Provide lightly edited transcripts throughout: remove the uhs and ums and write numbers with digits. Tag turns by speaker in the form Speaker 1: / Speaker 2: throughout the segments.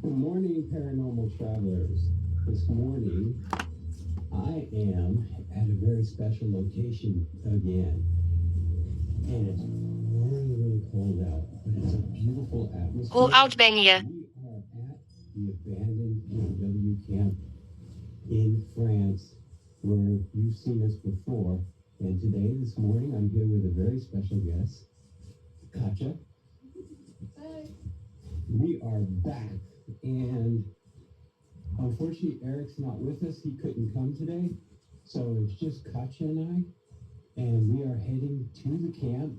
Speaker 1: Good morning, paranormal travelers. This morning, I am at a very special location again. And it's really, really cold out, but it's a beautiful
Speaker 2: Hoe
Speaker 1: atmosphere.
Speaker 2: oud ben je?
Speaker 1: We are at the abandoned POW camp in France, where you've seen us before. And today, this morning, I'm here with a very special guest, Katja. Hi. We are back, and unfortunately, Eric's not with us. He couldn't come today, so it's just Katja and I, and we are heading to the camp.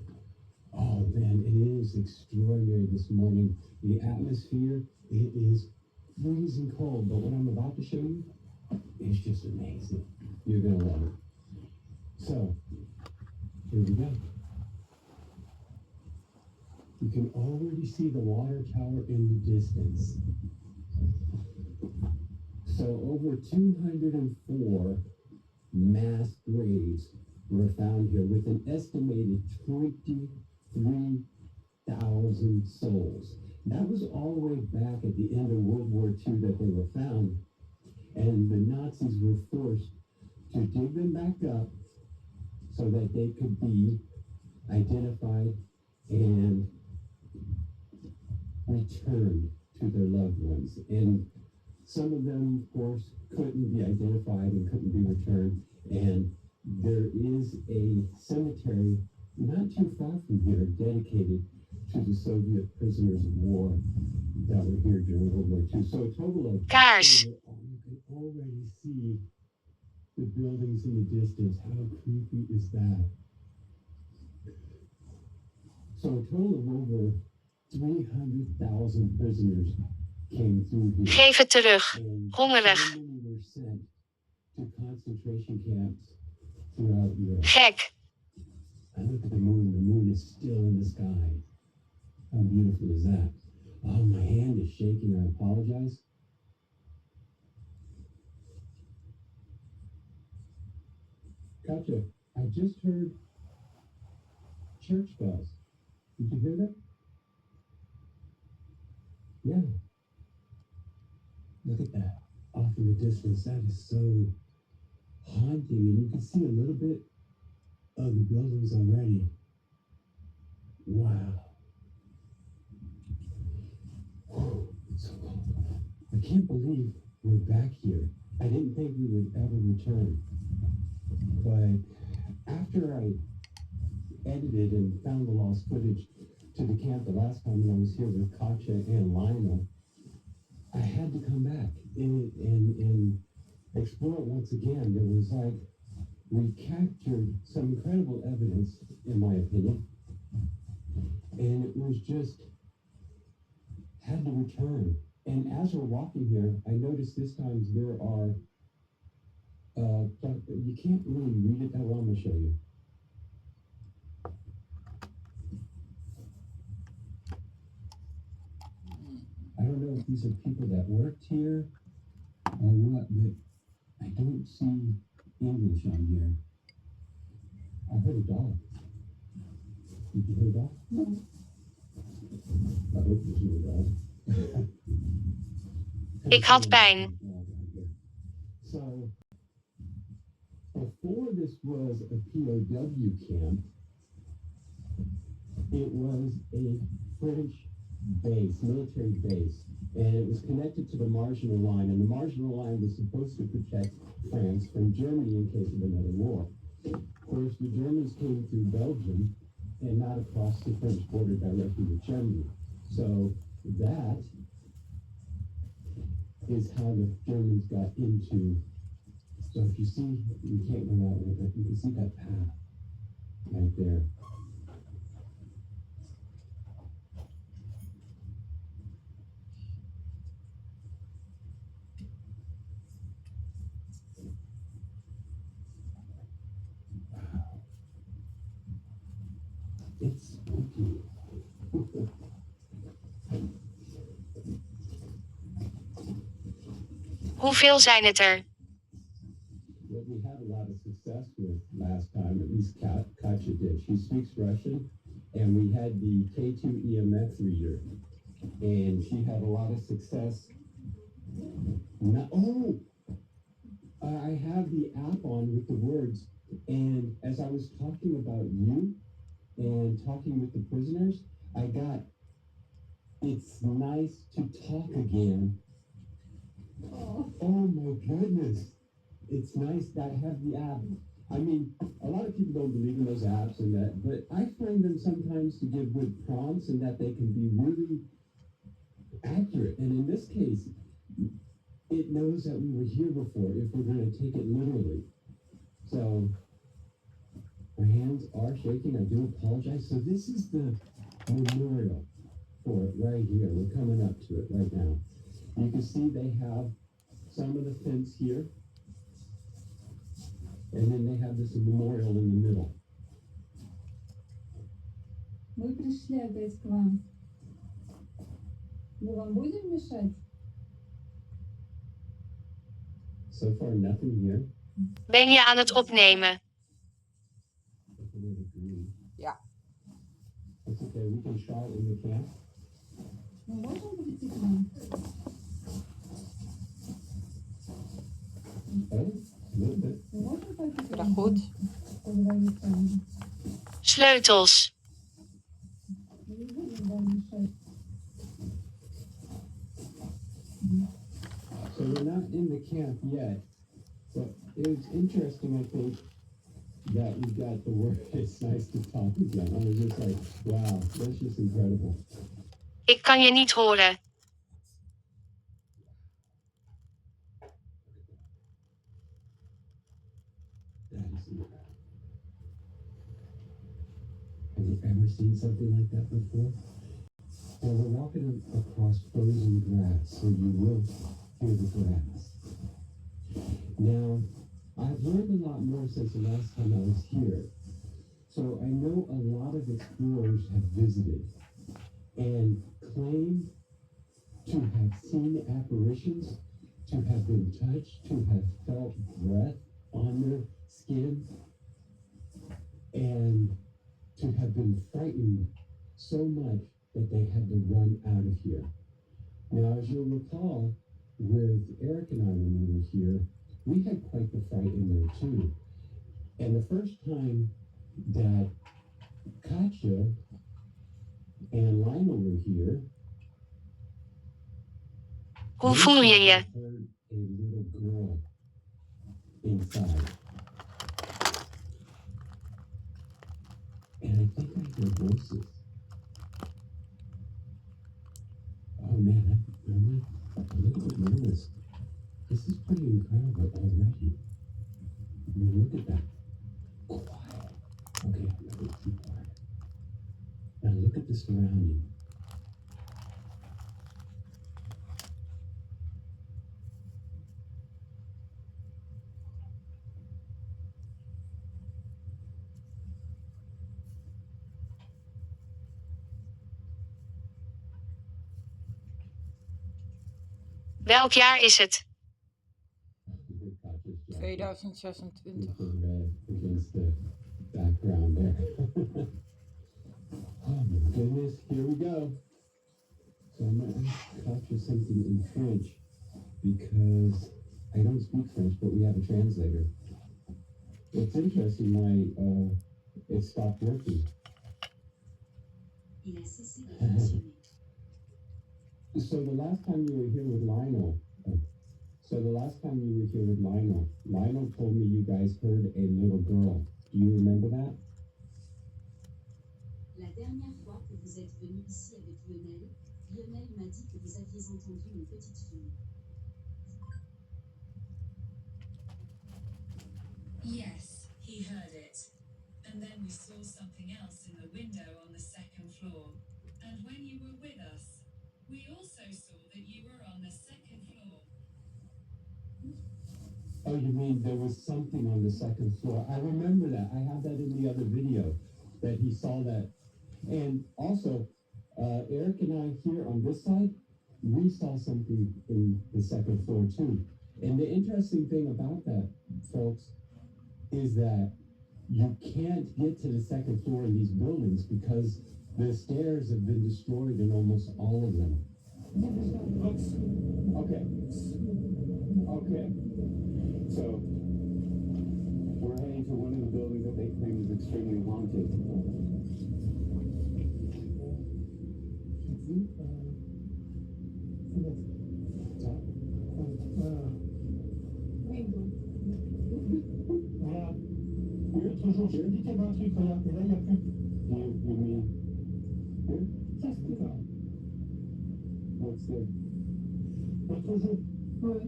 Speaker 1: Oh man, it is extraordinary this morning. The atmosphere, it is freezing cold, but what I'm about to show you is just amazing. You're gonna love it. So, here we go. You can already see the water tower in the distance. So over 204 mass graves were found here with an estimated 23,000 souls. That was all the way back at the end of World War II that they were found, and the Nazis were forced to dig them back up so that they could be identified and returned to their loved ones. And some of them, of course, couldn't be identified and couldn't be returned. And there is a cemetery not too far from here dedicated to the Soviet prisoners of war that were here during World War II. So a total of...
Speaker 2: Kaars.
Speaker 1: You can already see the buildings in the distance. How creepy is that? So a total of over 300,000 prisoners came through here.
Speaker 2: Geef het terug.
Speaker 1: And
Speaker 2: Hongerig.
Speaker 1: so many were sent to concentration camps throughout Europe.
Speaker 2: Gek.
Speaker 1: I look at the moon. The moon is still in the sky. How beautiful is that? Oh, my hand is shaking. I apologize. Katja, I just heard church bells. Did you hear that? Yeah. Look at that. Off in the distance. That is so haunting. And you can see a little bit of the buildings already. Wow. Whew, it's so cold. I can't believe we're back here. I didn't think we would ever return. But after I edited and found the lost footage to the camp the last time when I was here with Katja and Lionel, I had to come back and explore it once again. It was like we captured some incredible evidence, in my opinion, and it was just had to return. And as we're walking here, I noticed this time there are, you can't really read it that well. I'm going to show you. I don't know if these are people that worked here or what, but I don't see English on here. I heard a dog. Did you hear a dog? No. I hope there's no dog.
Speaker 2: Ik had pijn.
Speaker 1: So, before this was a POW camp, it was a French base, military base, and it was connected to the Marginal Line, and the Marginal Line was supposed to protect France from Germany in case of another war. Of course, the Germans came through Belgium and not across the French border directly with Germany. So that is how the Germans got into. So if you see, you can't go that way, but you can see that path right there. It's spooky.
Speaker 2: Hoeveel zijn het er?
Speaker 1: What we had a lot of success with last time, at least Katja did. She speaks Russian, and we had the K2 EMF reader. and she had a lot of success. Now, oh, I have the app on with the words, and as I was talking about you and talking with the prisoners, I got, it's nice to talk again. Oh my goodness. It's nice that I have the app. I mean, a lot of people don't believe in those apps and that, but I find them sometimes to give good prompts and that they can be really accurate. And in this case, it knows that we were here before if we're going to take it literally. So my hands are shaking. I do apologize. So this is the memorial for it right here. We're coming up to it right now. You can see they have some of the fence here. And then they have this memorial in the middle.
Speaker 3: Мы пришли опять к вам. Мы вам будем мешать?
Speaker 1: So far, nothing here.
Speaker 2: Ben je aan het opnemen?
Speaker 4: Ja.
Speaker 1: It's okay. We can try it in the camp.
Speaker 3: Мы можем прийти к вам?
Speaker 1: Okay, a little bit.
Speaker 3: Мы можем пойти к
Speaker 4: Ja,
Speaker 3: вам?
Speaker 4: goed.
Speaker 3: Поговорить с вами.
Speaker 2: Sleutels.
Speaker 3: Мы не будем вам мешать.
Speaker 1: So we're not in the camp yet, but it was interesting, I think, that we got the word, it's nice to talk again. I was just like, wow, that's just incredible.
Speaker 2: Ik kan je niet horen.
Speaker 1: That is incredible. Have you ever seen something like that before? Well, we're walking across frozen grass, so you will hear the grass. Now, I've learned a lot more since the last time I was here. So I know a lot of explorers have visited and claim to have seen apparitions, to have been touched, to have felt breath on their skin, and to have been frightened so much that they had to run out of here. Now, as you'll recall, with Eric and I when we were here, we had quite the fright in there too. And the first time that Katja and Lionel were here,
Speaker 2: Hoe voel je je?
Speaker 1: I heard a little girl inside. And I think I hear voices. Oh man, I'm a little bit nervous. This is pretty incredible already. I mean, look at that. Quiet. Okay, I'm not going too quiet. Now look at the surrounding.
Speaker 2: Welk jaar is het?
Speaker 4: 2026.
Speaker 1: With the red against the background there. Oh my goodness, here we go. So I'm going to ask Katja something in French because I don't speak French, but we have a translator. It's interesting why it stopped working.
Speaker 5: Il a cessé de fonctionner.
Speaker 1: So the last time you were here with Lionel, Lionel told me you guys heard a little girl. Do you remember that?
Speaker 5: La dernière fois que vous êtes venu ici avec Lionel, Lionel m'a dit que vous aviez entendu une petite fille.
Speaker 6: Yes, he heard it. And then we saw something else in the window on the second floor. And when you were with us, we also saw that you were on the second floor.
Speaker 1: Oh, you mean there was something on the second floor? I remember that. I have that in the other video, that he saw that. And also, Eric and I here on this side, we saw something in the second floor too. And the interesting thing about that, folks, is that you can't get to the second floor in these buildings because The stairs have been destroyed in almost all of them. Okay. Okay. So, we're heading to one of the buildings that they claim is extremely haunted.
Speaker 7: Regarde. L'autre jour, je te dis qu'il y avait un truc, regarde, et là, il n'y a plus.
Speaker 1: You mean, here?
Speaker 3: Qu'est-ce que c'est?
Speaker 1: What's there?
Speaker 7: L'autre jour,
Speaker 3: Ouais.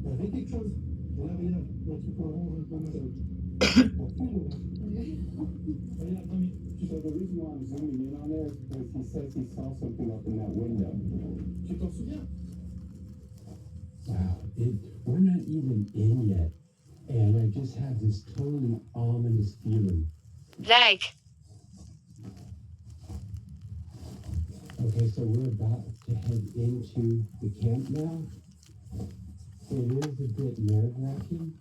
Speaker 7: il y avait quelque chose. Et là, regarde, un truc orange, un peu machin. Regarde, non mais,
Speaker 1: So the reason why I'm zooming in on there is because he says he saw something up in that window.
Speaker 7: tu t'en souviens?
Speaker 1: Wow, we're not even in yet, and I just have this totally ominous feeling.
Speaker 2: Lijk.
Speaker 1: Okay, so we're about to head into the camp now. It is a bit nerve-wracking.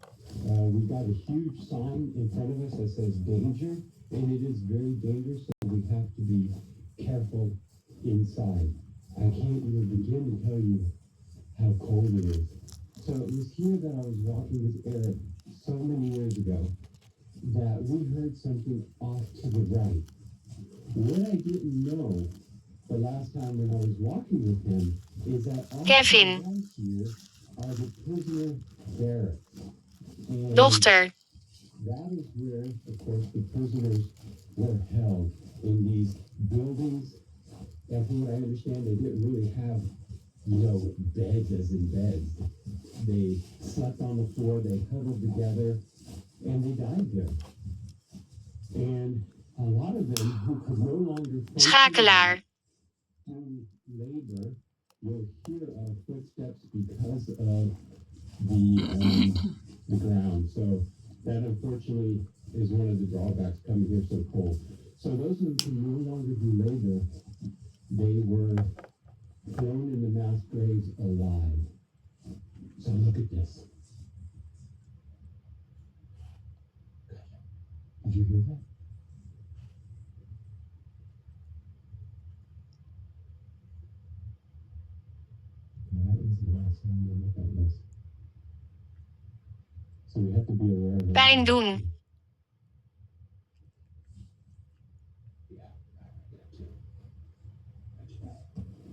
Speaker 1: We got a huge sign in front of us that says danger, and it is very dangerous, so we have to be careful inside. I can't even begin to tell you how cold it is. So it was here that I was walking with Eric so many years ago that we heard something off to the right. What I didn't know the last time when I was walking with him is that off
Speaker 2: Kevin.
Speaker 1: to the right here are the prisoner barracks. And
Speaker 2: Dochter.
Speaker 1: that is where, of course, the prisoners were held in these buildings. And from what I understand, they didn't really have, beds as in beds. They slept on the floor, they huddled together, and they died there. And a lot of them who could no longer
Speaker 2: Schakelaar.
Speaker 1: do labor will hear our footsteps because of the ground. So that unfortunately is one of the drawbacks coming here so cold. So those who can no longer do labor, they were thrown in the mass graves alive. So look at this. Did you hear that? That was the last time we looked at this. So we have to be aware of it.
Speaker 2: Pijn doen.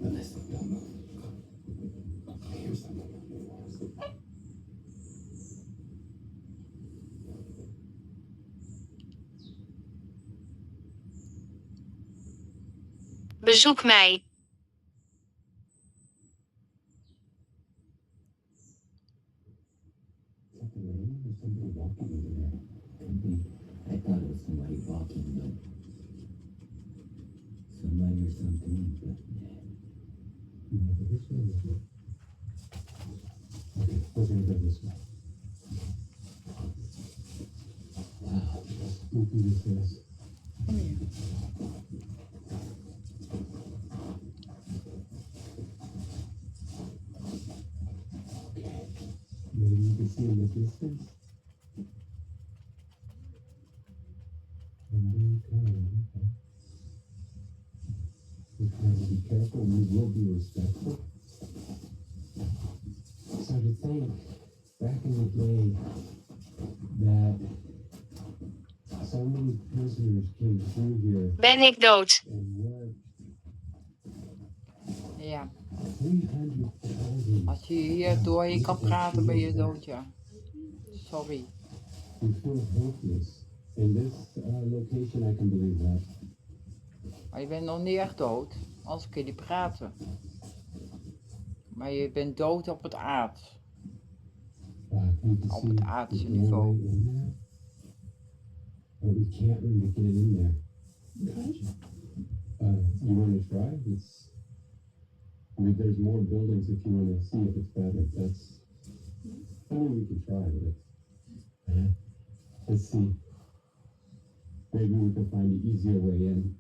Speaker 1: Listen, don't move. I hear something in the forest.
Speaker 2: Bezoek mij.
Speaker 1: Something raining or somebody walking over there? Could be. I thought it was somebody walking, but somebody or something. But this way. Okay, we're gonna go this way. Wow, spooky this is. Okay, maybe you can see in the distance. We try to be careful, we will be respectful. So to think, back in the day, that so many prisoners came through here
Speaker 2: Ben ik dood?
Speaker 1: and worked
Speaker 4: Ja.
Speaker 1: 300,000.
Speaker 4: Als je hier doorheen kan praten, ben je dood, ja. Sorry.
Speaker 1: We feel hopeless. In this location, I can believe that.
Speaker 4: Maar je bent nog niet echt dood. Anders kun je niet praten. Maar je bent dood op het aard.
Speaker 1: You can
Speaker 4: Op
Speaker 1: see
Speaker 4: het
Speaker 1: the
Speaker 4: aardse
Speaker 1: doorway
Speaker 4: niveau.
Speaker 1: in there, but we can't really get in there. You want to try? There's more buildings if you want to see if it's better. We can try, but let's see. Maybe we can find an easier way in.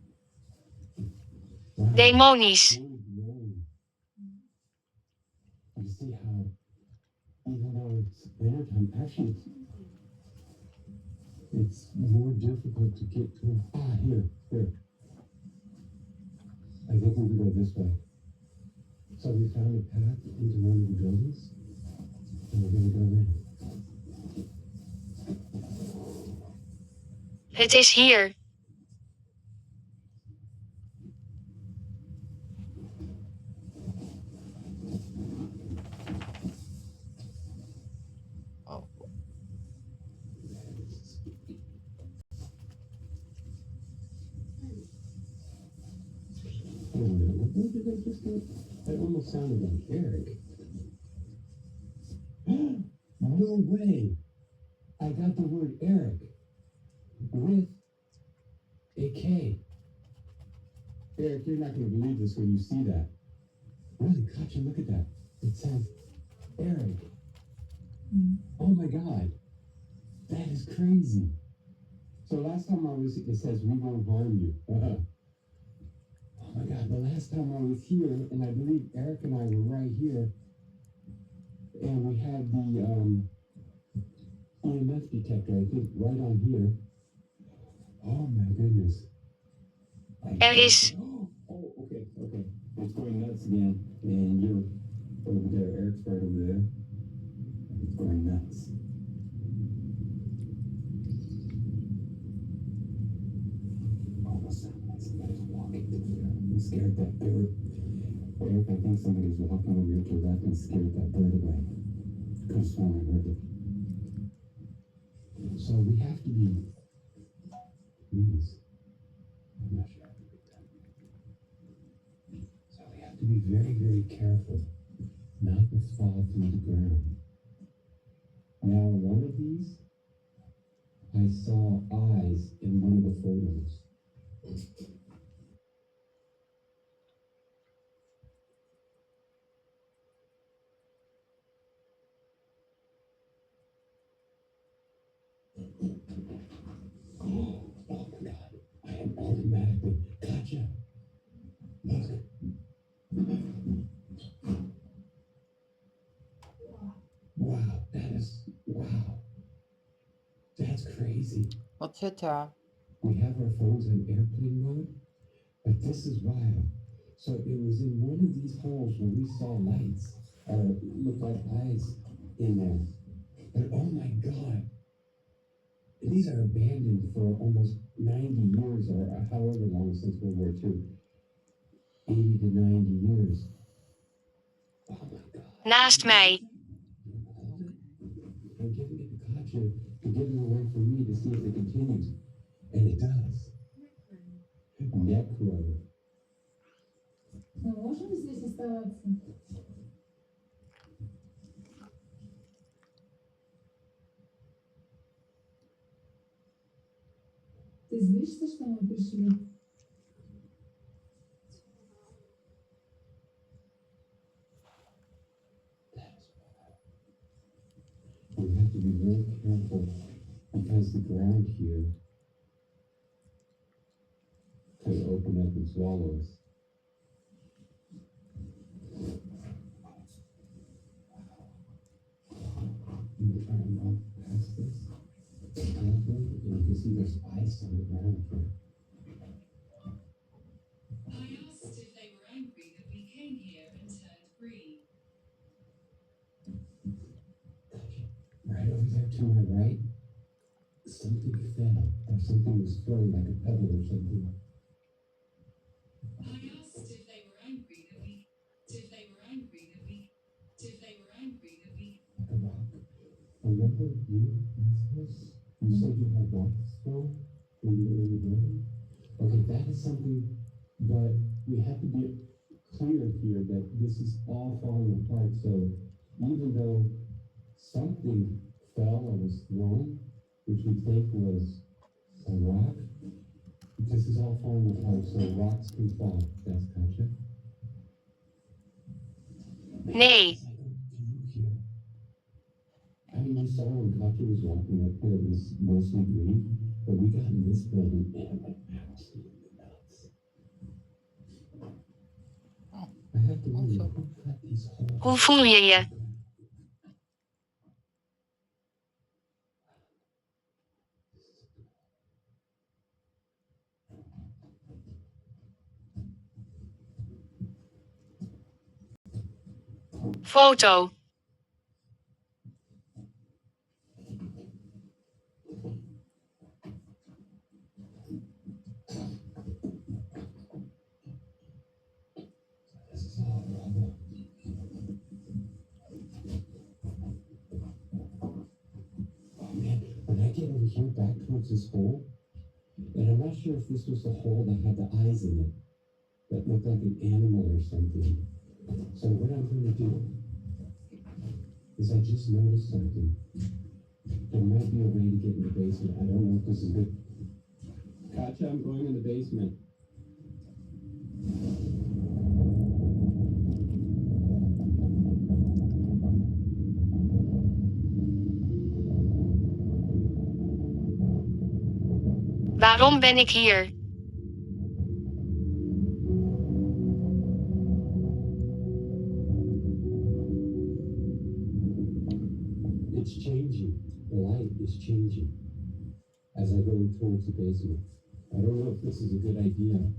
Speaker 1: Wow.
Speaker 2: Demonisch.
Speaker 1: You see how, even though it's wintertime, actually it's more difficult to get to. Here. I think we can go this way. So we found a path into one of the buildings, and we're gonna go in.
Speaker 2: Het is hier.
Speaker 4: Oh,
Speaker 1: Wait a minute, what did I just get? That almost sounded like Eric. No way! I got the word Eric with a K. Eric, you're not gonna believe this when you see that. Really, Katja, look at that. It says Eric. Oh my God. That is crazy. So last time I was, it says we won't harm you. Oh my God, the last time I was here, and I believe Eric and I were right here, and we had the EMF detector, I think, right on here. Oh my goodness.
Speaker 2: Is.
Speaker 1: Oh, okay. It's going nuts again, and you're over there, Eric's right over there. It's going nuts. Almost sounded like somebody's walking through there. I'm scared that bird. Eric, I think somebody's walking over here to the left and scared that bird away. Could have sworn I heard it. So we have to be, please. I'm not sure how to do that. So we have to be very, very careful not to fall through the ground. Now, one of these, I saw eyes in one of the photos. Oh my God. I am automatically, gotcha. Look. Wow. That's crazy.
Speaker 4: wat zit daar?
Speaker 1: We have our phones on airplane mode, but this is wild. So it was in one of these holes where we saw lights, or it looked like eyes in there. But oh my God, these are abandoned for almost 90 years, or however long since World War II. 80 to 90 years. Oh my God.
Speaker 2: Naast mij.
Speaker 1: Hold it. I'm giving it to Katja to give it away for me to see if it continues. And it does. Necro.
Speaker 3: Мы можем здесь оставаться? Ты злишься, что мы пришли?
Speaker 1: We have to be very careful because the ground here could open up and swallow us. I'm gonna try and walk past this carefully, and you can see there's ice on the ground here.
Speaker 6: I asked if they were angry that we came here and turned green.
Speaker 1: Right over there to my right, something fell, or something was thrown like a pebble or something.
Speaker 6: I asked if they were angry that we if they were angry that we if they were angry that we
Speaker 1: Like a rock. Remember you said you had rocks thrown when you were in the building? Okay, that is something, but we have to be clear here that this is all falling apart. So even though something fell or was thrown, which we think was a rock, this is all falling apart. So rocks can fall. That's gotcha.
Speaker 2: Nee.
Speaker 1: It's like a view here. I mean, you saw when Katja was walking up here, it was mostly green, but we got in this building and it went absolutely nuts. I have to wonder who cut these holes.
Speaker 2: Hoe voel je je? Foto.
Speaker 1: This is all a problem. Oh man, when I get over here back towards this hole, and I'm not sure if this was the hole that had the eyes in it, that looked like an animal or something. So what I'm going to do is I just noticed something. There might be a way to get in the basement. I don't know if this is good. Katja, I'm going in the basement.
Speaker 2: Waarom ben ik hier?
Speaker 1: It's changing. The light is changing as I go towards the basement. I don't know if this is a good idea.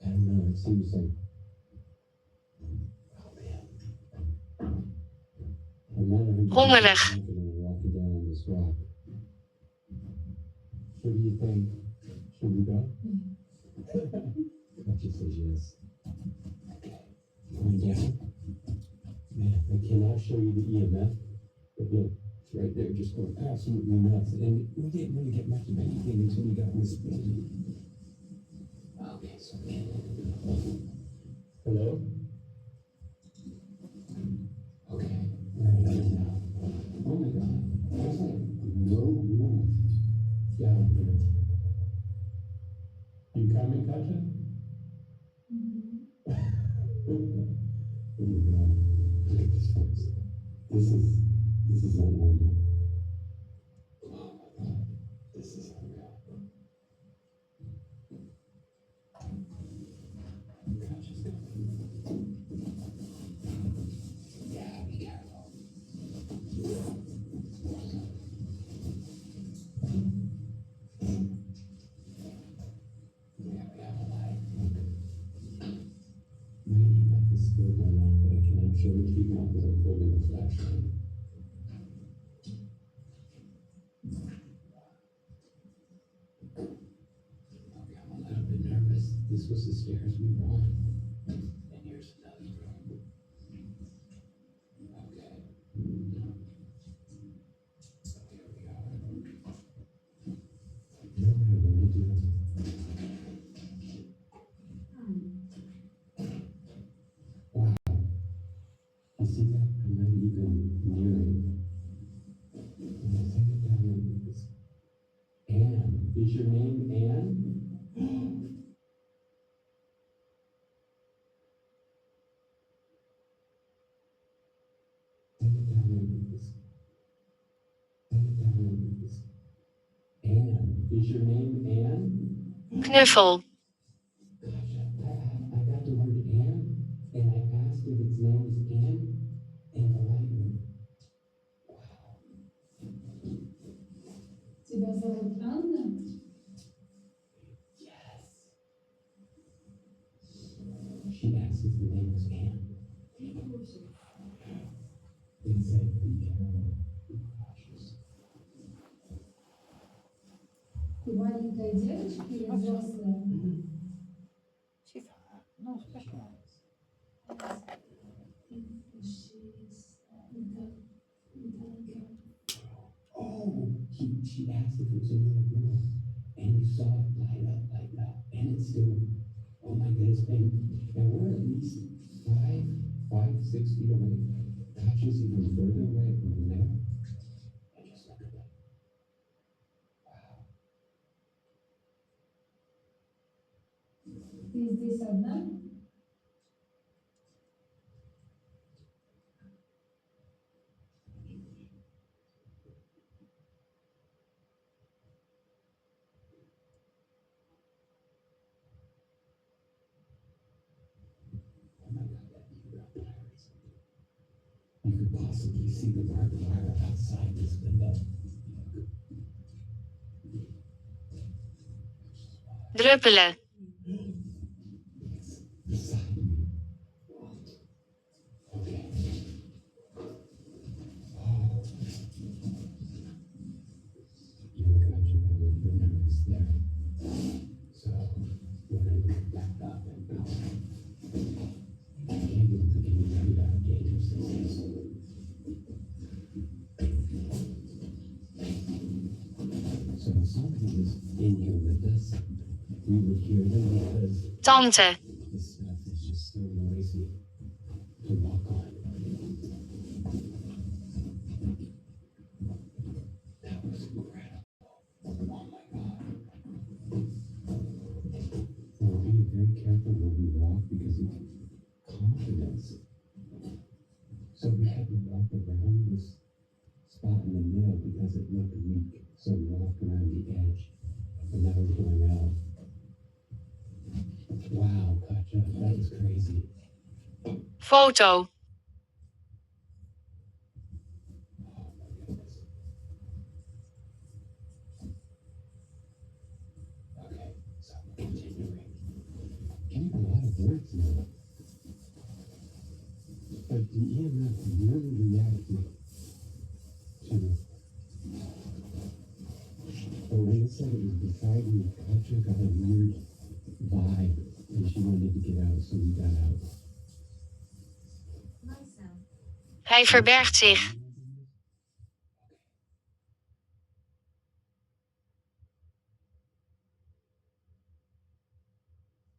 Speaker 1: I don't know. It seems like. Oh man. I'm not 100%
Speaker 2: Hongerig.
Speaker 1: confident in walking down on this rock. What do you think? Should we go? Katja says yes. Okay. Going down. Man, I cannot show you the EMF, but look, it's right there, just going absolutely nuts. And we didn't really get much of anything until we got in this building. Okay, so hello? Okay, where are we now? Oh my god, there's like no room down here. You coming, Katja? Oh my god. Look at this place. This is unreal. Oh my god. This is unreal. Gosh, it's coming. Yeah, be careful. Yeah, we have a light. My EMF is still going on, but I cannot show it to you now because I'm holding a flashlight. Okay, I'm a little bit nervous. This was the stairs we were on. And here's another room. Okay. So here we are. You know what I want to do? Wow. You see that? I'm not even near it. And I think it down like this. Anne. Is your name Anne? Send it down like this. Send it down like this. Anne. Is your name Anne?
Speaker 2: Knuffel.
Speaker 1: Gosh, I got the word Anne, and I asked if its name was Anne, and the light went. Wow.
Speaker 3: Тебя зовут Анна?
Speaker 1: Yes. She asked if the name was Anne. It said, be careful, be cautious.
Speaker 3: Ты маленькая девочка или взрослая?
Speaker 4: Zie je? Nou, spreek maar.
Speaker 1: Oh, she asked if it was a little girl, and you saw it light up like that, and it's still, oh my goodness, and we're at least 6 feet away. Katja's even further away from there. And just look at that. Wow.
Speaker 3: Ты здесь одна?
Speaker 1: Oh my God, that you got pirates. You could possibly see the barbed wire outside this window.
Speaker 2: Druppelen. Tante.
Speaker 1: This stuff is just so noisy to walk on. That was incredible. Oh my God. We're being very careful where we walk because of confidence. So we had to walk around this spot in the middle because it looked weak. So we walked around the edge. And now we're going out. Wow, Katja, that was crazy.
Speaker 2: Foto.
Speaker 1: Oh my goodness. Okay, so continuing. Getting a lot of words now. But the EMF really reacted to. But when it said it was beside me, Katja got a weird vibe and she wanted to get out, so we got out.
Speaker 5: Myself.
Speaker 2: Hij verbergt zich.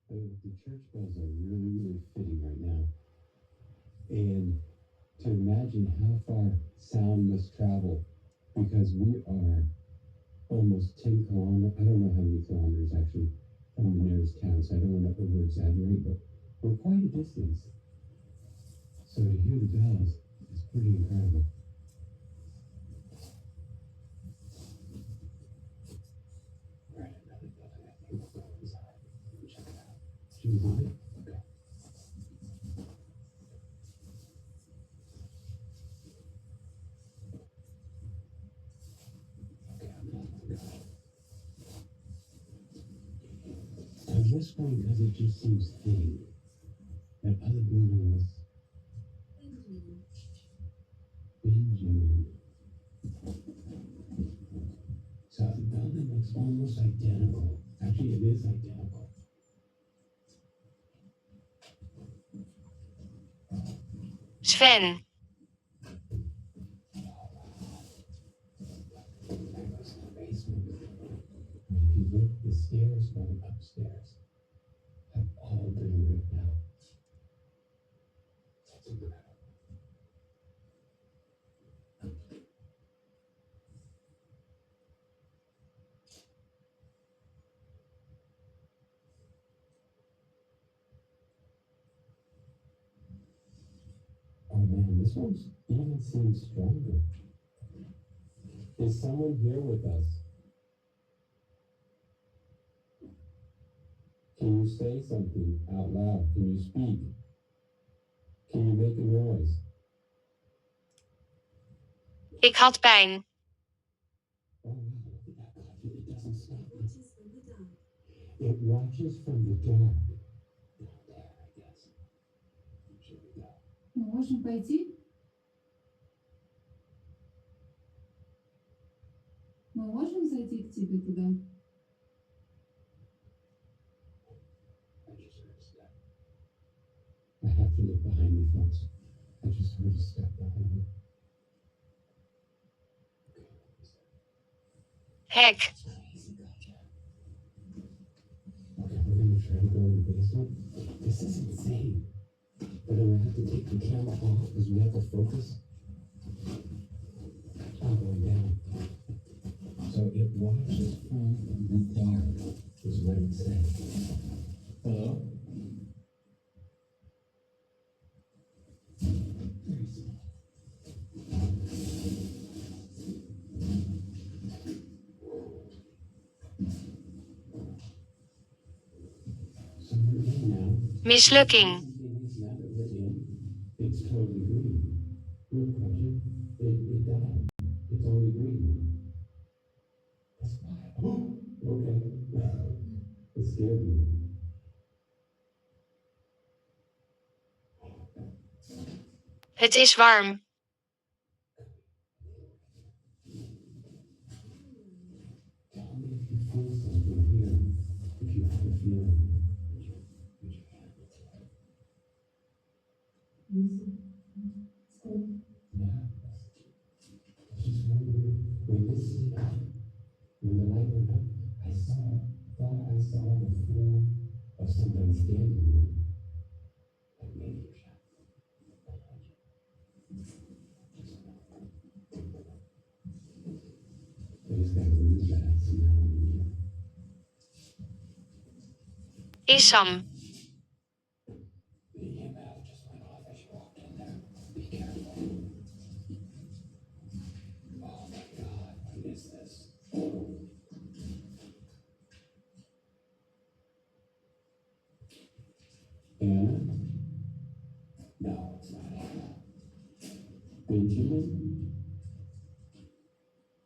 Speaker 1: The church bells are really fitting right now. And to imagine how far sound must travel, because we are almost 10 kilometers, I don't know how many kilometers actually from the nearest town, so I don't want to over-exaggerate, but we're quite a distance. So to hear the bells is pretty incredible. We're in another building. I think we'll go inside and check it out. Should we go in? Okay. Okay, I'm not going to go. I'm whispering because it just seems fitting. That other building was Benjamin. So the building looks almost identical. Actually, it is identical.
Speaker 2: Sven.
Speaker 1: That goes in the basement. And if you look, the stairs going upstairs have all been ripped out. That's incredible. Oh man, this one's even seems stronger. Is someone here with us? Can you say something out loud? Can you speak? Can you make a noise?
Speaker 2: Ik had pijn.
Speaker 1: Oh wow, look at that, Katja. It doesn't stop.
Speaker 5: Watches from the dark.
Speaker 1: It watches from the dark. Down there, I guess. Should we go?
Speaker 3: Мы можем пойти? Мы можем зайти к тебе туда?
Speaker 1: I just heard a step. I have to look behind me, folks. I just heard a step behind me. Okay, what is that?
Speaker 2: Hek.
Speaker 1: It's crazy, Katja. Okay, we're gonna try to go in the basement. This is insane. But I'm gonna have to take the camera off because we have to focus. I'm going down. So it watches from the dark, is what it said. Hello? Very small. So we're in now.
Speaker 2: Mislukking.
Speaker 1: Now that we're in, it's totally green. Look, Katja, it died. It's only green now. That's wild. Okay. It scared me.
Speaker 2: Het is warm.
Speaker 1: Tell me if you feel something here. If you have a feeling. Put your hand to it. Yeah. It's just really weird. When this lit up, when the light went up, thought I saw the form of somebody standing
Speaker 2: Isam.
Speaker 1: The EMF just went off as you walked in there. Be careful. Oh my God, what is this? Anna? No, it's not Anna. Benjamin?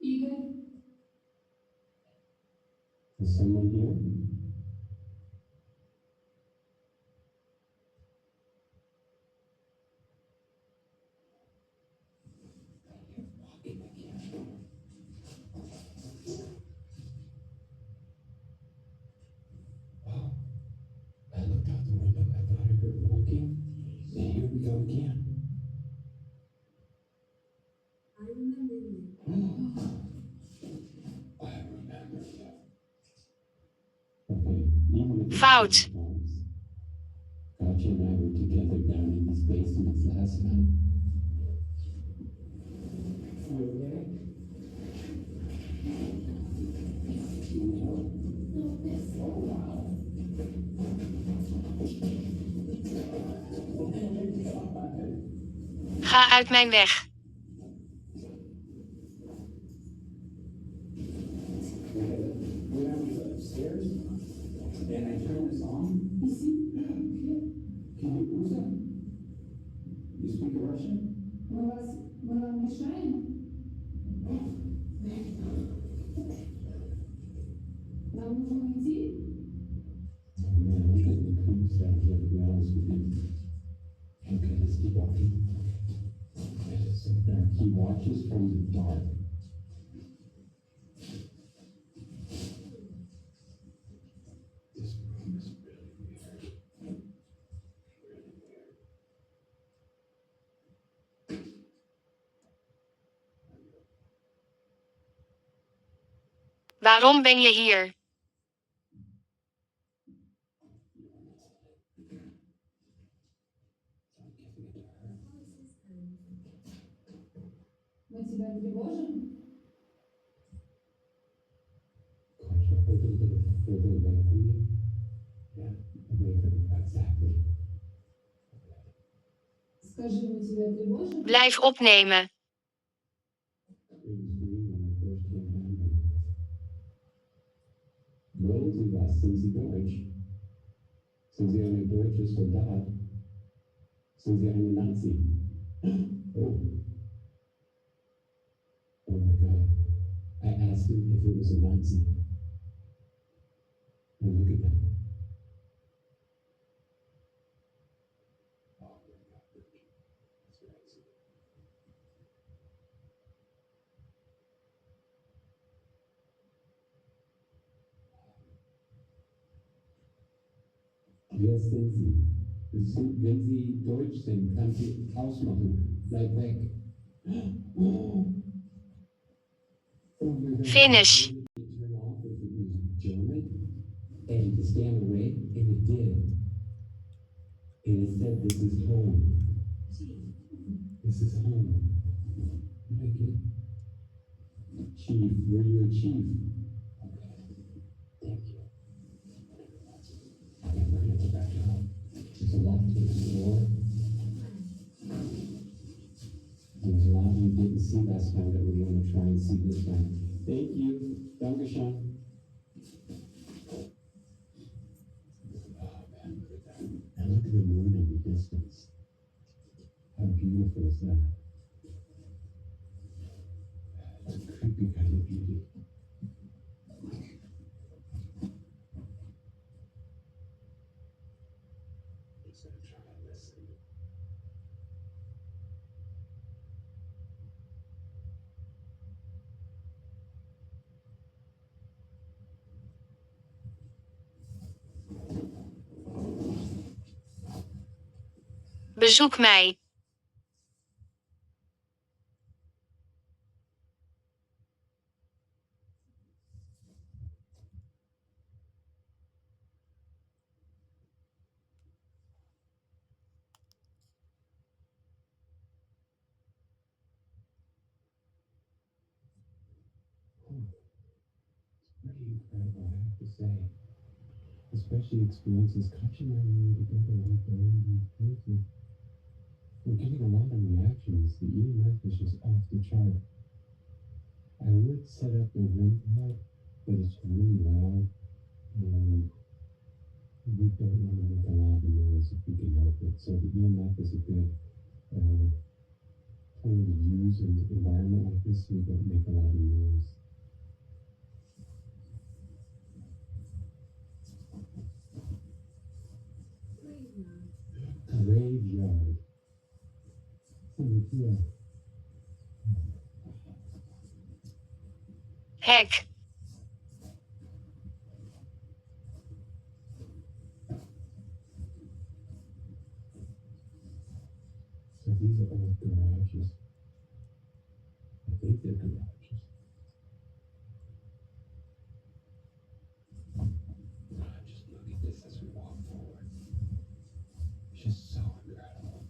Speaker 3: Игорь,
Speaker 1: Is someone here? You're walking again. Oh, I looked out the window. I thought I heard walking. And here we go again.
Speaker 5: I remember you.
Speaker 1: I remember you. Okay, even if it's
Speaker 2: Fout.
Speaker 1: just once. Gotcha and I were together down in these basements last night. You okay? Oh, wow.
Speaker 2: Ga uit mijn weg.
Speaker 1: When I was upstairs and I turned this on, can you who's that? You speak Russian?
Speaker 3: мы вам мешаем? Нам нужно уйти?
Speaker 1: Oh man, I'm getting the creeps down here, to be honest with you. Okay, let's keep walking. Man, it's so dark. He watches from the dark. This room is really weird. Really weird.
Speaker 2: Waarom ben je hier?
Speaker 1: I'm giving it to her.
Speaker 3: Мы тебя тревожим?
Speaker 1: Coach, a little bit further away from me. Yeah, away from exactly.
Speaker 3: Скажи, мы тебя тревожим?
Speaker 2: Blijf opnemen.
Speaker 1: It was green when I first came down here. Wollen Sie was? Sind Sie Deutsch? Sind Sie eine deutsche Soldat? Sind Sie eine Nazi? Oh. Oh my God. I asked him if it was a Nazi. And look at that. Oh my God. That's crazy. Wer sind Sie? Wenn Sie Deutsch sind, kann Sie ausmachen. Bleib weg. Oh my God.
Speaker 2: Finish.
Speaker 1: Turn off if it was German and to stand away, and it did. And it said, "This is home. This is home." Like it. Chief, were you a chief? Okay. Thank you. Okay, we're gonna go back out. There's a lock to this door. There's a lot we didn't see last time that we're gonna try and see this time. Thank you. Dankeschön. Oh man, look at that. And look at the moon in the distance. How beautiful is that? It's a creepy kind of beauty. Just gonna try and listen.
Speaker 2: Bezoek mij.
Speaker 1: Pretty incredible, I have to say. especially experiences catching on you together like the way these places. We're getting a lot of reactions. The EMF is just off the chart. I would set up the REM pod, but it's really loud, and we don't want to make a lot of noise if we can help it. So the EMF is a good tool to use in an environment like this so we don't make a lot of noise. Graveyard. Yeah.
Speaker 2: Hek.
Speaker 1: So these are old garages. I think they're garages. Just look at this as we walk forward. It's just so incredible.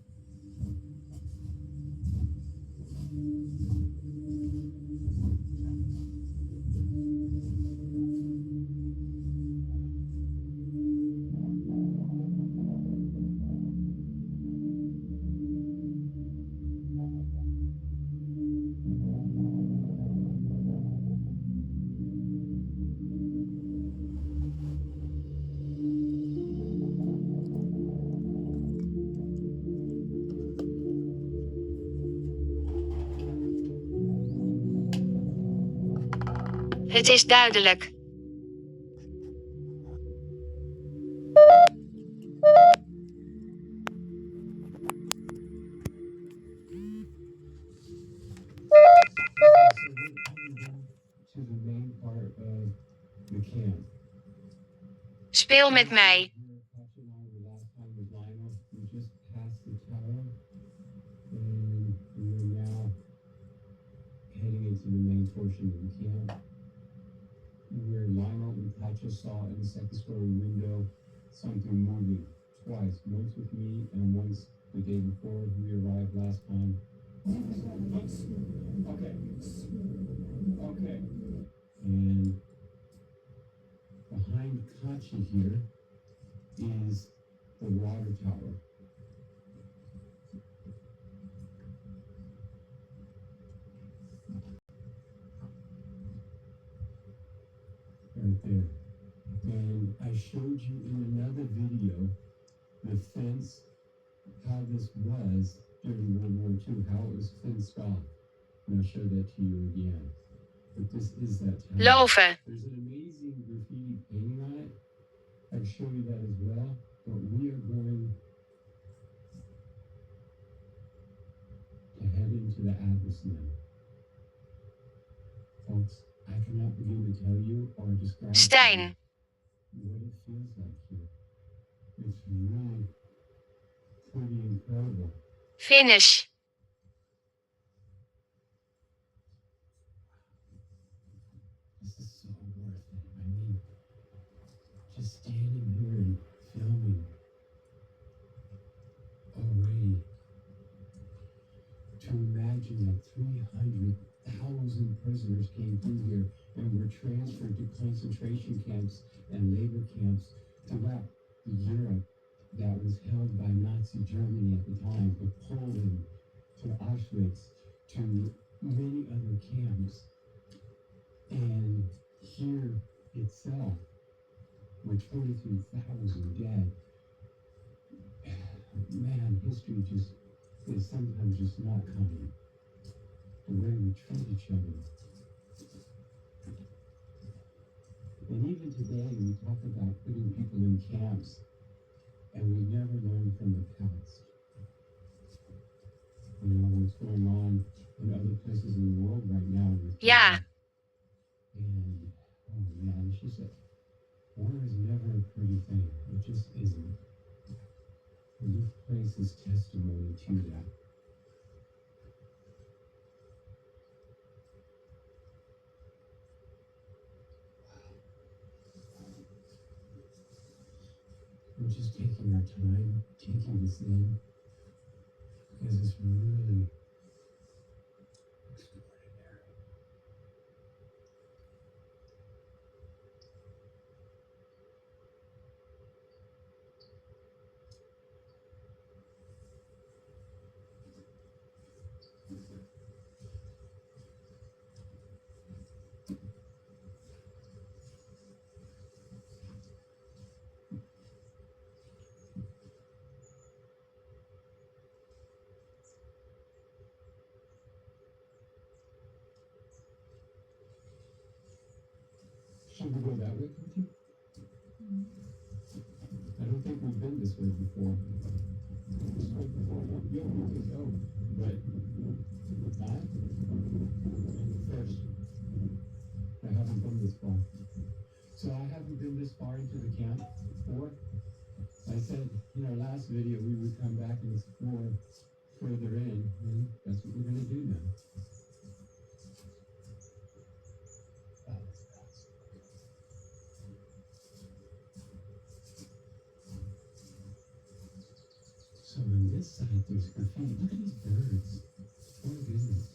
Speaker 2: Het is duidelijk.
Speaker 1: To the main part of the camp.
Speaker 2: Speel met mij.
Speaker 1: We just passed the tower, and we're now heading into the main portion of the camp, where Lionel and Pacha saw in the second story window something moving twice, once with me and once the day before we arrived last time. Okay. Okay. And behind Kachi here is the water tower. Right there. And I showed you in another video the fence, how this was during World War II, how it was fenced off. And I'll show that to you again. But this is that tower.
Speaker 2: Loven.
Speaker 1: There's an amazing graffiti painting on it. I'll show you that as well. But we are going to head into the abyss now. Folks, I cannot begin to tell you or describe to you
Speaker 2: Stijn.
Speaker 1: what it feels like here. It's really pretty incredible.
Speaker 2: Finish.
Speaker 1: This is so worth it. I mean, just standing here and filming already, to imagine that 300,000 prisoners came through here and were transferred to concentration camps and labor camps throughout Europe that was held by Nazi Germany at the time, to Poland, to Auschwitz, to many other camps. And here itself, with 23,000 dead, man, history just is sometimes just not coming. The way we treat each other. And even today, we talk about putting people in camps, and we never learn from the past. You know, what's going on in other places in the world right now with
Speaker 2: Ja.
Speaker 1: and oh man, it's just war is never a pretty thing. It just isn't. And this place is testimony to that. We're just taking our time, taking this in, because it's really extraordinary. last video, we would come back and explore further in, and that's what we're going to do now. So on this side, there's graffiti. Look at these birds. Oh, goodness.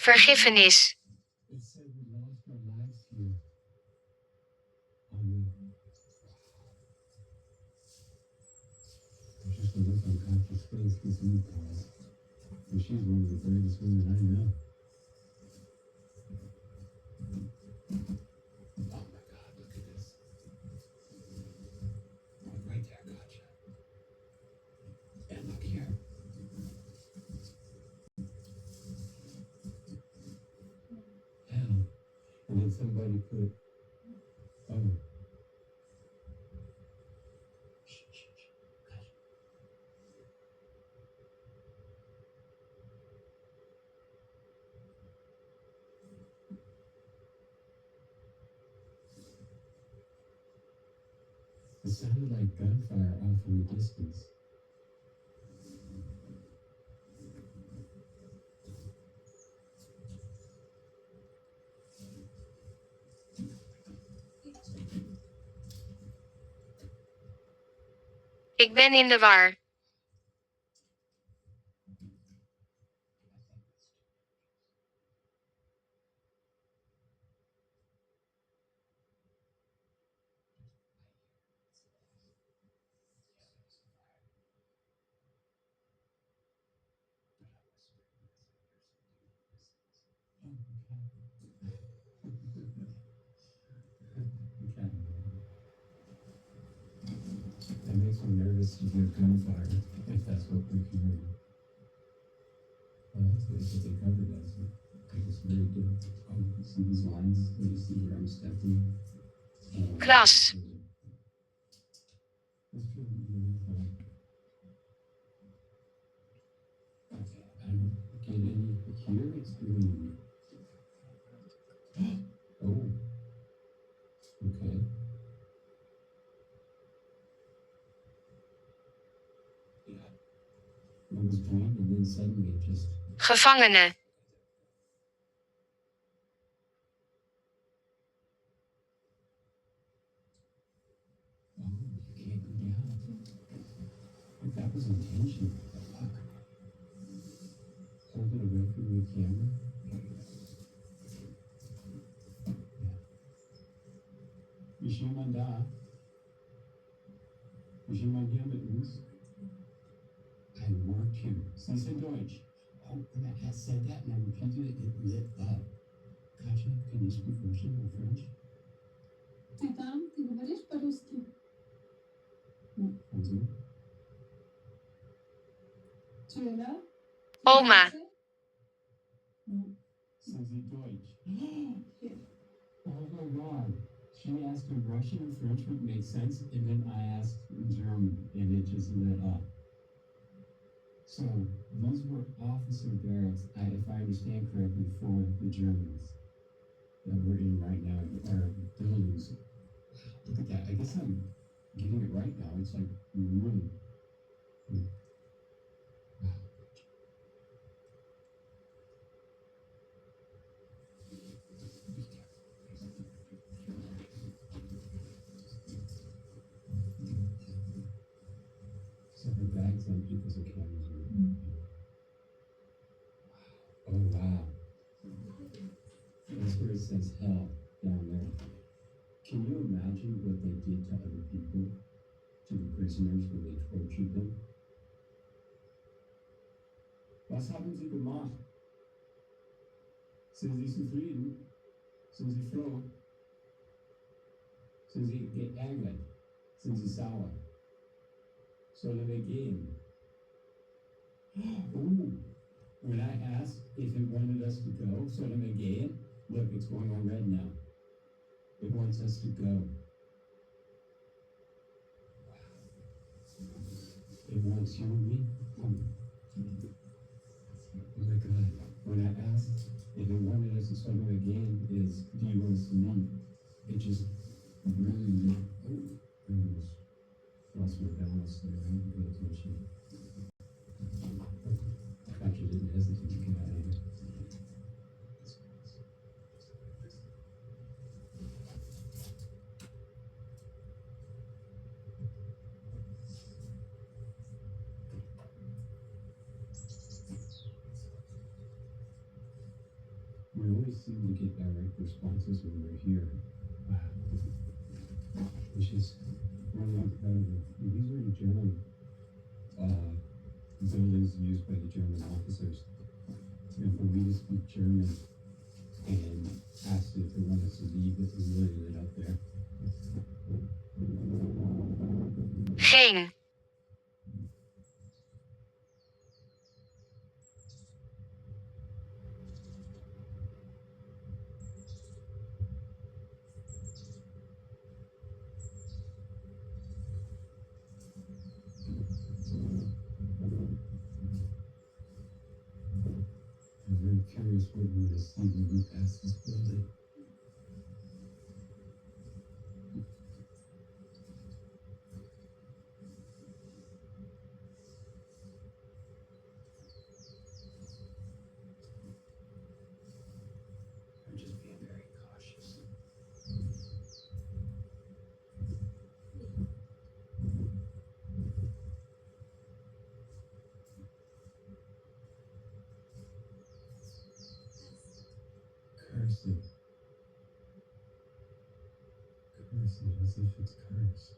Speaker 2: Vergiffenis.
Speaker 1: It said we lost our lives here on the. Just a look on Katya's face gives me pause. And she's one of the bravest women I know. Oh my God, look at this. Oh, right there, Katya. And look here. Hell. And then somebody put, oh. It sounded like gunfire off in the distance.
Speaker 2: Ik ben in de war.
Speaker 1: That makes me nervous to hear gunfire, if that's what we're hearing. Well, that's what they covered us. Like it's very good. Oh, you see these lines? You see where I'm stepping?
Speaker 2: Klas.
Speaker 1: Let's try to do that. Okay, I don't get any here. It's green. Oh, okay. Yeah. It was green and then suddenly it just.
Speaker 2: Gevangene.
Speaker 1: Oh, you can't go down. If that was intentional. Fuck. Hold it away from the camera. Ist jemand da? Ist jemand hier mit uns? I marked him. Sie sind Deutsch. Oh, when I said that and I repeated it, it lit up. Katya, can you speak Russian or French?
Speaker 3: Ты там? Ты говоришь по-русски?
Speaker 1: Француз?
Speaker 3: Tu es là?
Speaker 2: Oma.
Speaker 1: Sind Sie Deutsch? Oh my God. She asked in Russian and French, which made sense, and then I asked in German, and it just lit up. So, these were officer barracks, if I understand correctly, for the Germans that we're in right now, our buildings. Look at that. I guess I'm getting it right now. It's like really. Wow. So her bag's empty because the cameras are. Oh wow. That's where it says hell down there. Can you imagine what they did to other people, to the prisoners when they tortured them? Was haben sie gemacht? Sind sie zufrieden? Sind sie froh? Sind sie geärgert? Sind sie sauer? Sollen wir gehen? Ooh. When I asked if it wanted us to go, sollen wir gehen? Look, it's going on red now. It wants us to go. It wants you and me. Oh my God. When I asked if it wanted us to start again, is do you want us to leave? It just really, oh, I almost lost my balance there. I didn't pay attention. Patrick didn't hesitate to get out of here. We always seem to get direct responses when we're here. Wow. Which is really incredible. These were the German buildings used by the German officers. And for me to speak German and asked if they want us to leave, it was really lit up there.
Speaker 2: Geen.
Speaker 1: I'm very curious what we're going to see when we pass this building. I'm just being very cautious. Curse it. Curse it as if it's cursed.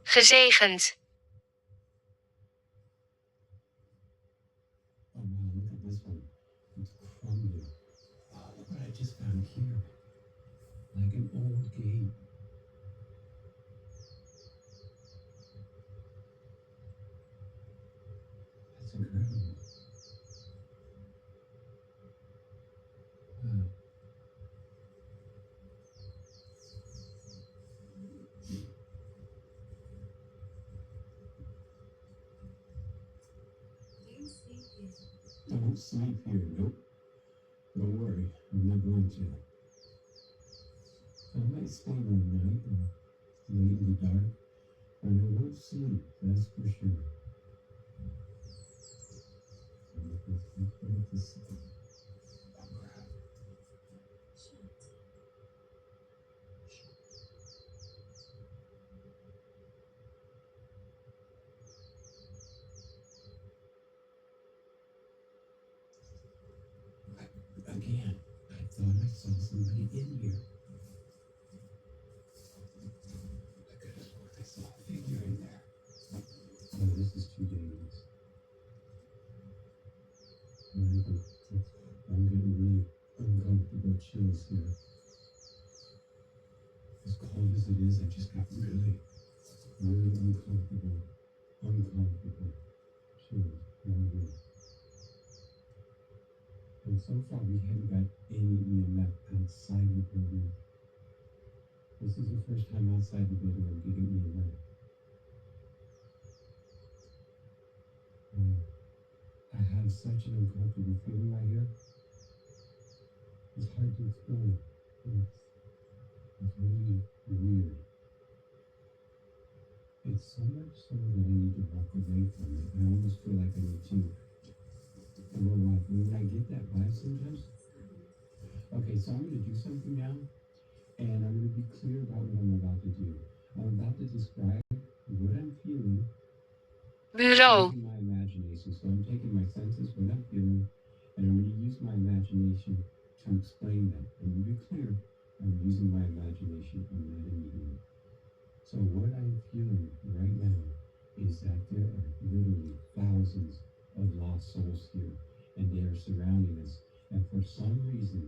Speaker 2: Gezegend.
Speaker 1: Oh wow, look at this one. It's crumbling. Oh, look what I just found here. Like an old gate. That's incredible. Wow. Don't sleep here. Nope. Don't worry. I'm not going to. I might stay one night or late in the dark, but I won't sleep. That's for sure. Oh, crap. Again, I thought I saw somebody in here. I could have sworn I saw a figure in there. Oh, this is too dangerous. I'm getting really uncomfortable chills here. As cold as it is, I just got really, really uncomfortable chills right here. And so far, we haven't got any EMF outside the building. This is the first time outside the building I'm getting EMF. I have such an uncomfortable feeling right here. It's hard to explain. It's really weird. It's so much so that I need to walk away from it. I almost feel like I need to. When I get that vibe sometimes. Okay, so I'm going to do something now, and I'm going to be clear about what I'm about to do. I'm about to describe what I'm feeling
Speaker 2: Bureau.
Speaker 1: using my imagination. So I'm taking my senses, what I'm feeling, and I'm going to use my imagination to explain that. And to be clear, I'm using my imagination. I'm not a medium. So what I'm feeling right now is that there are literally thousands of lost souls here, and they are surrounding us. And for some reason,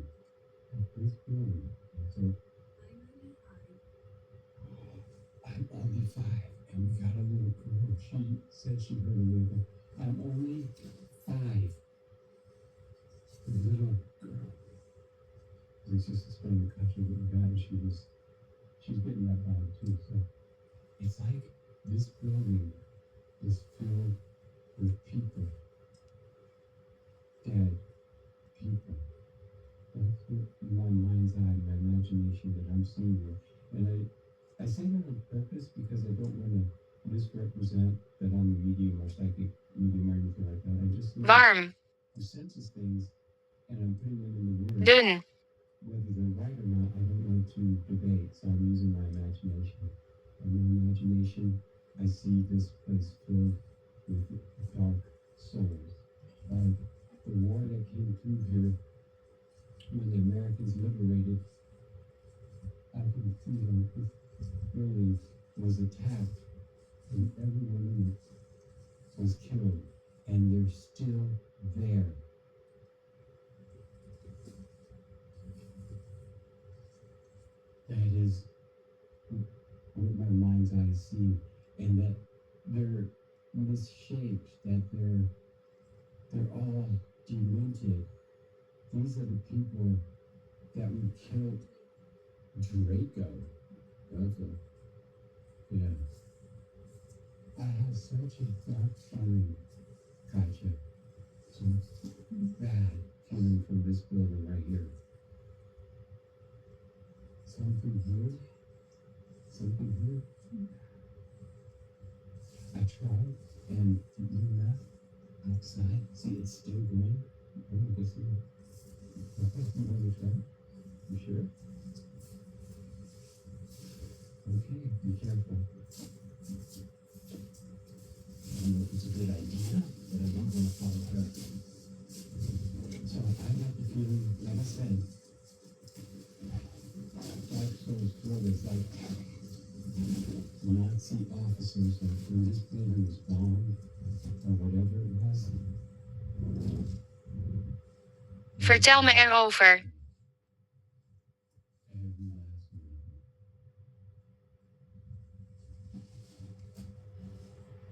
Speaker 1: at this building, so I'm only 5, and we got a little girl. Shut she said she heard a wiggle. I'm only 5. The little girl. It's just explained the country that we got, and she's getting that vibe too. So it's like this building is filled with people, dead people. That's what my mind's eye, my imagination that I'm seeing here. And I say that on purpose because I don't want to misrepresent that I'm a medium or psychic medium or anything like that. I just know
Speaker 2: warm,
Speaker 1: who senses things and I'm putting them in the words.
Speaker 2: dun,
Speaker 1: Whether they're right or not, I don't want to debate, so I'm using my imagination. And in imagination, I see this place filled with dark souls. Like the war that came through here when the Americans liberated after the freedom, this building was attacked and everyone in it was killed. And they're still there. That is what my mind's eye is seeing, and that they're misshaped, that they're all demented. These are the people that we killed Draco. Okay. Yeah. I have such a dark feeling, Katja. Some bad feeling from this building right here. Something here. Something here. I tried, and the EMF outside, see, it's still going. I don't guess you want to try? You sure? Okay, be careful. I don't know if it's a good idea, but I don't want to follow her. So I got the feeling, like I said, Dark Souls brothers, like Nazi officers, like when this building was bombed, or whatever it was.
Speaker 2: vertel me erover.
Speaker 1: Every last one of them.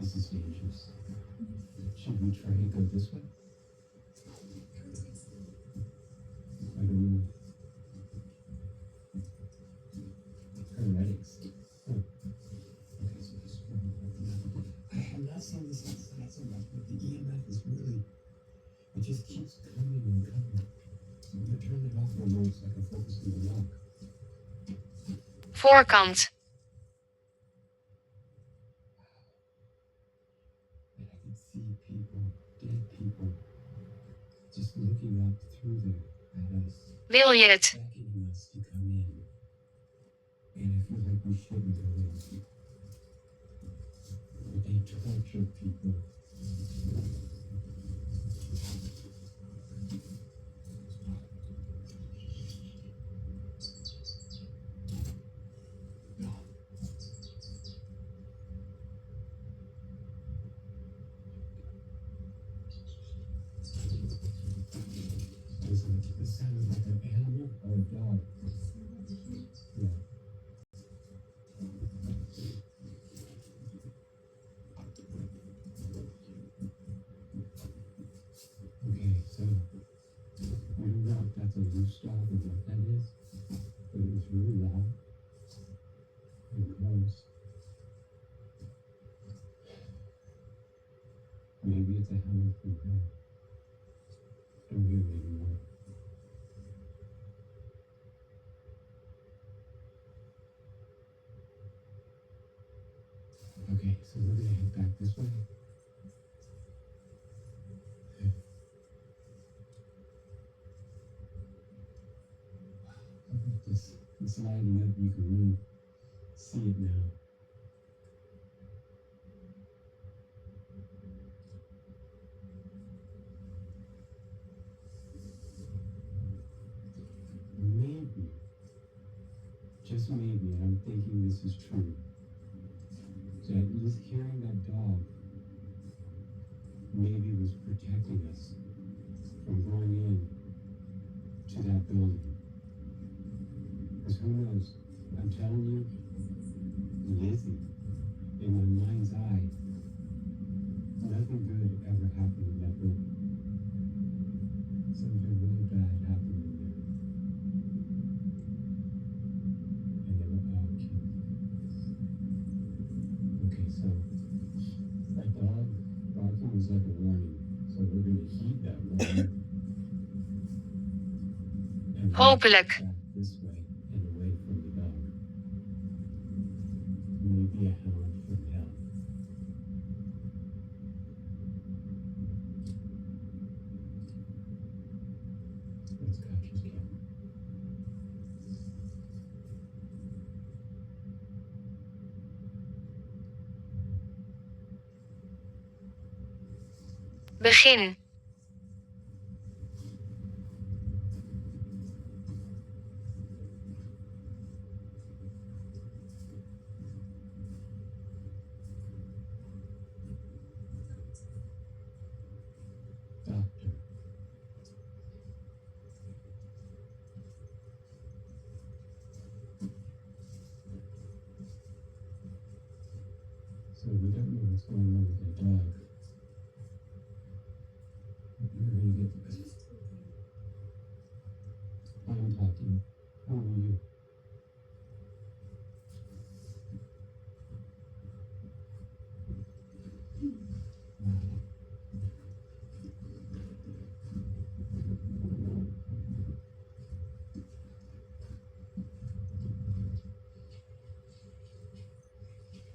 Speaker 1: This is dangerous. Should we try to go this way? I don't know. Hermetics. Huh. Okay, so this one. I have not seen this outside so much, but the EMF is really, it just keeps coming and coming. So I'm gonna turn it off for a moment so I can focus on the walk.
Speaker 2: Voorkant,
Speaker 1: And I can see people, dead people, just looking up through there at us,
Speaker 2: wil je het?
Speaker 1: beckoning us to come in. And I feel like we shouldn't go in. They torture people. It sounded like an animal or a dog. Yeah. Okay, so I don't know if that's a loose dog or what that is, but it was really loud and close. Maybe it's a hound from hell. Don't hear me anymore. Okay, so we're gonna head back this way. Look at this. It's lighting up. You can really see it now. Maybe, just maybe, and I'm thinking this is true, that just hearing that dog maybe was protecting us from going in to that building. Because who knows? I'm telling you, Lizzie, in my mind's eye, sounds like a warning, so we're going to heed that warning. And walk
Speaker 2: Hopelijk.
Speaker 1: back this way and away from the dog. Maybe a hound from hell. Let's catch his camera.
Speaker 2: Begin.
Speaker 1: Doctor. So we don't know what's going on with that dog. We're going to get this. I'm talking. Who are you?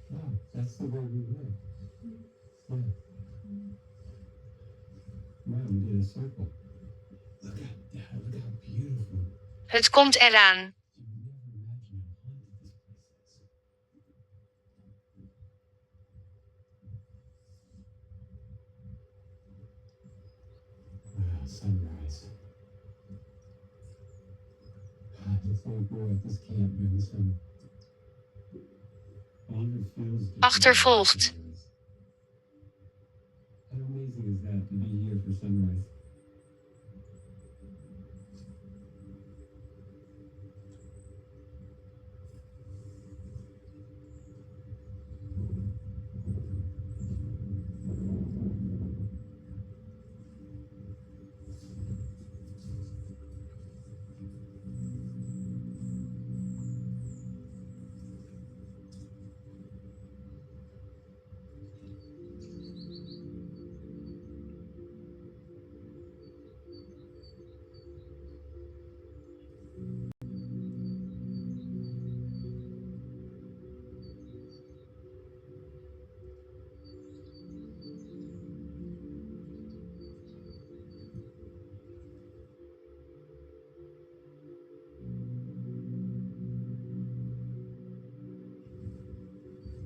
Speaker 1: Wow, that's the way we live. Yeah. Wow, we did a circle. Look at that. Look how beautiful.
Speaker 2: Het komt eraan.
Speaker 1: You would never imagine how haunted this place is. Wow, sunrise. To think we're at this camp during sun. It even feels different.
Speaker 2: Achtervolgd.
Speaker 1: How amazing is that to be here for sunrise?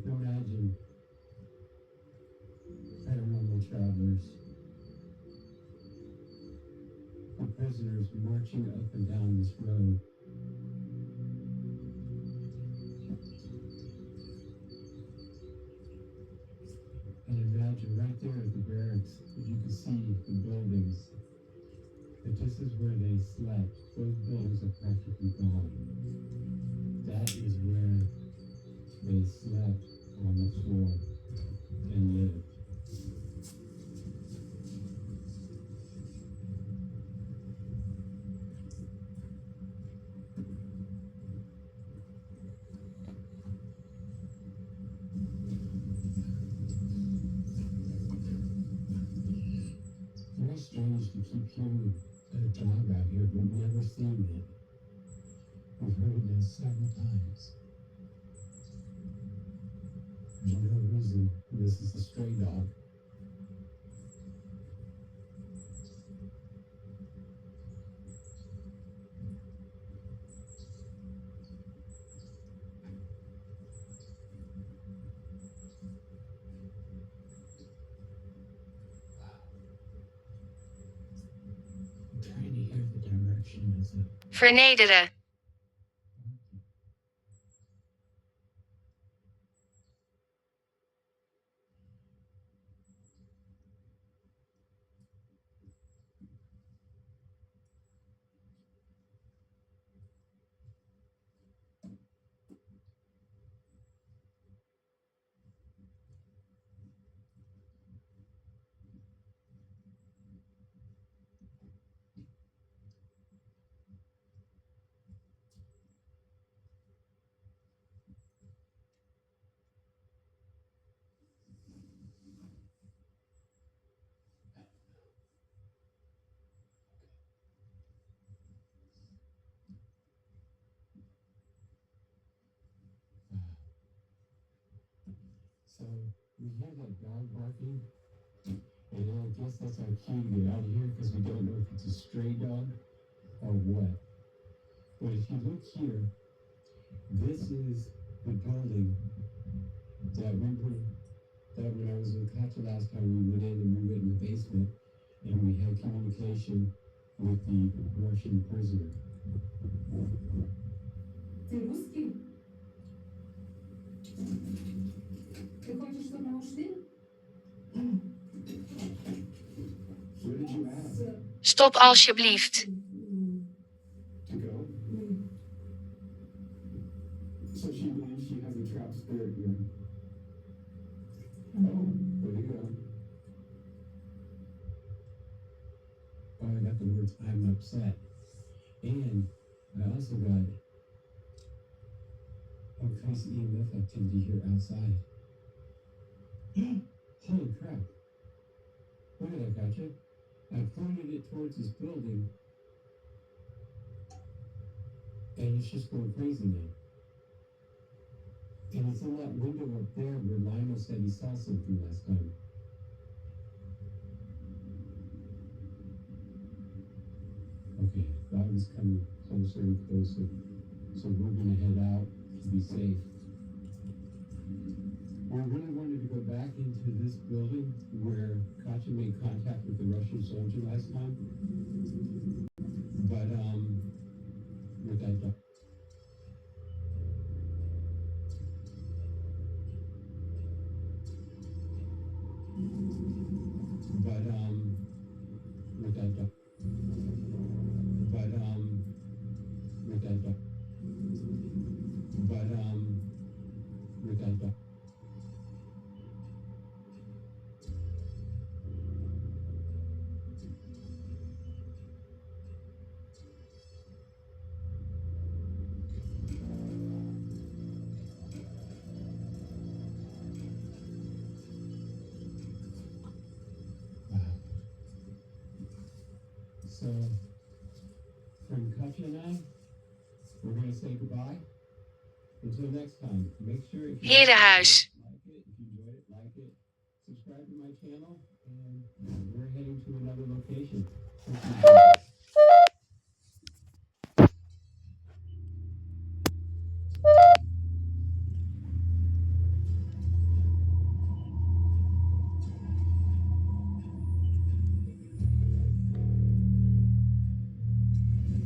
Speaker 1: Imagine paranormal travelers, the prisoners marching up and down this road. And imagine right there at the barracks, if you can see the buildings, that this is where they slept. Those buildings are practically gone. That is where they slept on the floor and lived. Very strange to keep hearing a dog out here, but we've never seen it. We've heard it now several times. There's no reason this is a stray dog. I'm trying to hear the direction as a
Speaker 2: Vernederen.
Speaker 1: So we hear that dog barking, and I guess that's our cue to get out of here because we don't know if it's a stray dog or what. But if you look here, this is the building that when I was with Katya last time, we went in and we went in the basement and we had communication with the Russian prisoner.
Speaker 3: Ты русский? Ты хочешь, чтобы мы ушли?
Speaker 1: What did you ask?
Speaker 2: Stop alsjeblieft.
Speaker 1: To go? So she believes she has a trapped spirit here. Oh, way to go. Oh, I got the words I'm upset. And I also got increased EMF activity here outside. Holy crap. Look at that, gotcha. I pointed it towards this building and it's just going crazy now. And it's in that window up there where Lionel said he saw something last time. Okay, dog is coming closer and closer. So we're gonna head out to be safe. We really wanted to go back into this building where Katya made contact with the Russian soldier last time. But with that dog. With that dog. With that dog. With that dog. So, from Katya and I, we're going to say goodbye. Until next time, make sure if you
Speaker 2: Herenhuis.
Speaker 1: like it, if you enjoyed it, like it, subscribe to my channel, and we're heading to another location. Thank you.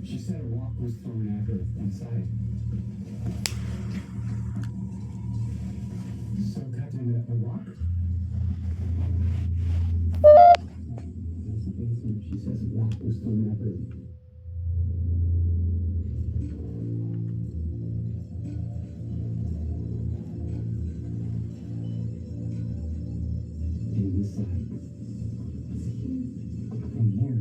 Speaker 1: She said a rock was thrown at her inside. So, Katya, a rock? That's the basement. She says a rock was thrown at her. In this side. In here.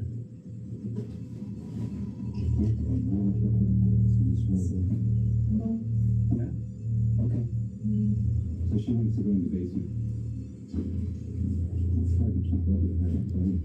Speaker 1: Yeah? Okay. So she wants to go in the basement. It's hard to keep up with her, right?